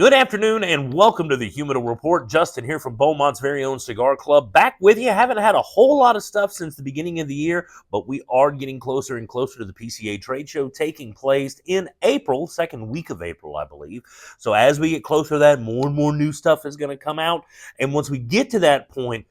Good afternoon and welcome to the Humidor Report. Justin here from Beaumont's very own cigar club. Back with you. Haven't had a whole lot of stuff since the beginning of the year, but we are getting closer and closer to the PCA trade show taking place in April, second week of April, I believe. So as we get closer to that, more and more new stuff is going to come out. And once we get to that point,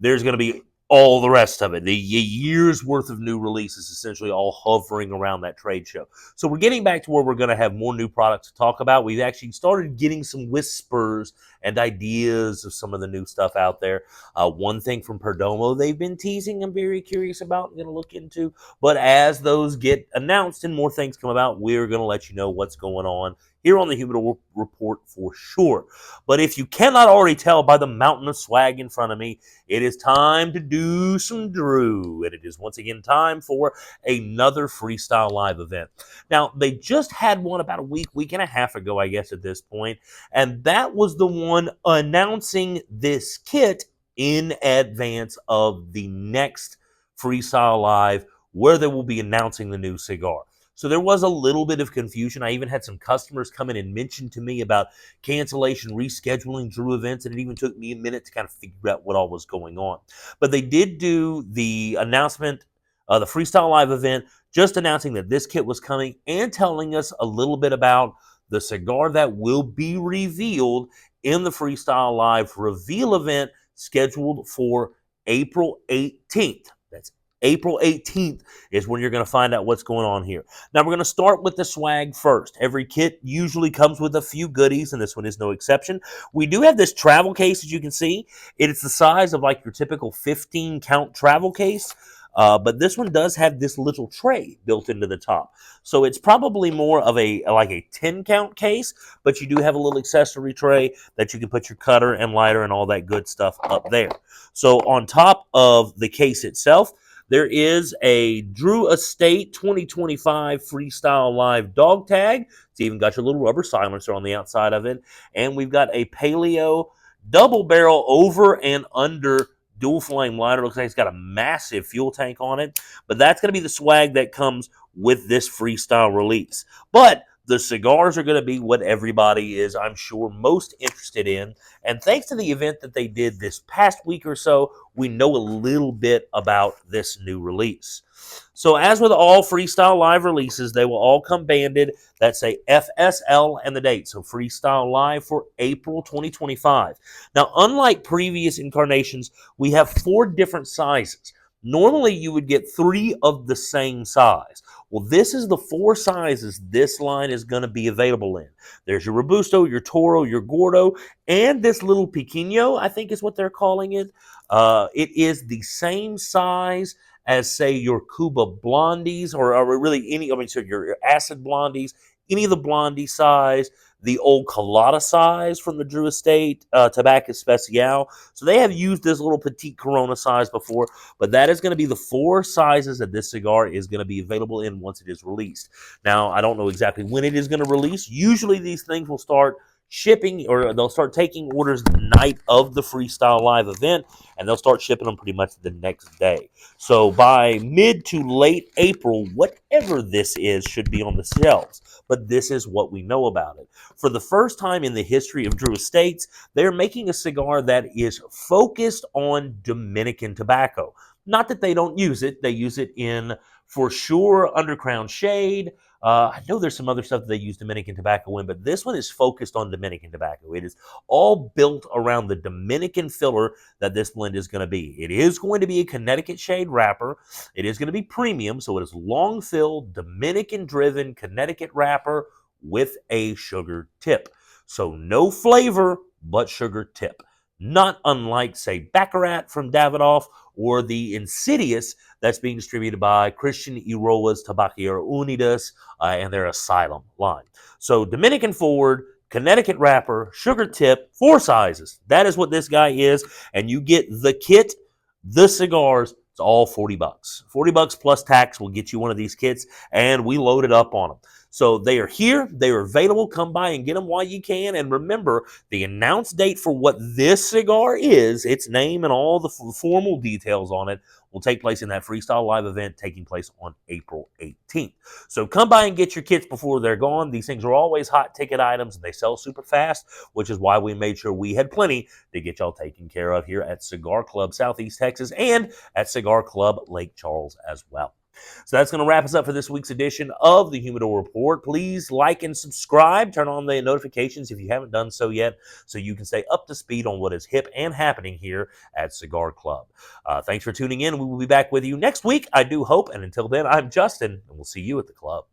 there's going to be all the rest of it. The year's worth of new releases essentially all hovering around that trade show. So we're getting back to where we're going to have more new products to talk about. We've actually started getting some whispers and ideas of some of the new stuff out there. One thing from Perdomo they've been teasing I'm very curious about and going to look into. But as those get announced and more things come about, we're going to let you know what's going on here on the Humidor Report for sure. But if you cannot already tell by the mountain of swag in front of me, it is time to do some Drew. And it is once again time for another Freestyle Live event. Now, they just had one about a week and a half ago, I guess, at this point. And that was the one announcing this kit in advance of the next Freestyle Live, where they will be announcing the new cigar. So there was a little bit of confusion. I even had some customers come in and mention to me about cancellation, rescheduling Drew events, and it even took me a minute to kind of figure out what all was going on. But they did do the announcement, the Freestyle Live event, just announcing that this kit was coming and telling us a little bit about the cigar that will be revealed in the Freestyle Live reveal event scheduled for April 18th. That's April 18th is when you're going to find out what's going on here. Now, we're going to start with the swag first. Every kit usually comes with a few goodies, and this one is no exception. We do have this travel case, as you can see. It's the size of like your typical 15-count travel case, but this one does have this little tray built into the top. So it's probably more of a 10-count case, but you do have a little accessory tray that you can put your cutter and lighter and all that good stuff up there. So on top of the case itself, there is a Drew Estate 2025 Freestyle Live dog tag. It's even got your little rubber silencer on the outside of it. And we've got a Paleo double barrel over and under dual flame lighter. Looks like it's got a massive fuel tank on it. But that's going to be the swag that comes with this Freestyle release. But the cigars are going to be what everybody is, I'm sure, most interested in. And thanks to the event that they did this past week or so, we know a little bit about this new release. So as with all Freestyle Live releases, they will all come banded that say FSL and the date. So Freestyle Live for April 2025. Now, unlike previous incarnations, we have 4 different sizes. Normally, you would get 3 of the same size. Well, this is the 4 sizes this line is going to be available in. There's your Robusto, your Toro, your Gordo, and this little Pequeño, I think is what they're calling it. It is the same size as, say, your Cuba Blondies, or really any, so your Acid Blondies, any of the Blondie size, the old Colada size from the Drew Estate, Tobacco Especial. So they have used this little petite Corona size before, but that is going to be the 4 sizes that this cigar is going to be available in once it is released. Now, I don't know exactly when it is going to release. Usually these things will start shipping, or they'll start taking orders the night of the Freestyle Live event, and they'll start shipping them pretty much the next day. So by mid to late April, whatever this is should be on the shelves. But this is what we know about it. For the first time in the history of Drew Estates, they're making a cigar that is focused on Dominican tobacco. Not that they don't use it. They use it in, for sure, Underground Shade. I know there's some other stuff that they use Dominican tobacco in, but this one is focused on Dominican tobacco. It is all built around the Dominican filler that this blend is going to be. It is going to be a Connecticut shade wrapper. It is going to be premium, so it is long fill, Dominican-driven Connecticut wrapper with a sugar tip. So no flavor, but sugar tip. Not unlike, say, Baccarat from Davidoff or the Insidious that's being distributed by Christian Eiroa's Tabacalera Unidas and their Asylum line. So Dominican forward, Connecticut wrapper, sugar tip, 4 sizes. That is what this guy is. And you get the kit, the cigars. It's all $40. $40 plus tax will get you one of these kits, and we load it up on them. So they are here. They are available. Come by and get them while you can. And remember, the announced date for what this cigar is, its name and all the formal details on it, will take place in that Freestyle Live event taking place on April 18th. So come by and get your kits before they're gone. These things are always hot ticket items and they sell super fast, which is why we made sure we had plenty to get y'all taken care of here at Cigar Club Southeast Texas and at Cigar Club Lake Charles as well. So that's going to wrap us up for this week's edition of the Humidor Report. Please like and subscribe. Turn on the notifications if you haven't done so yet so you can stay up to speed on what is hip and happening here at Cigar Club. Thanks for tuning in. We will be back with you next week, I do hope. And until then, I'm Justin, and we'll see you at the club.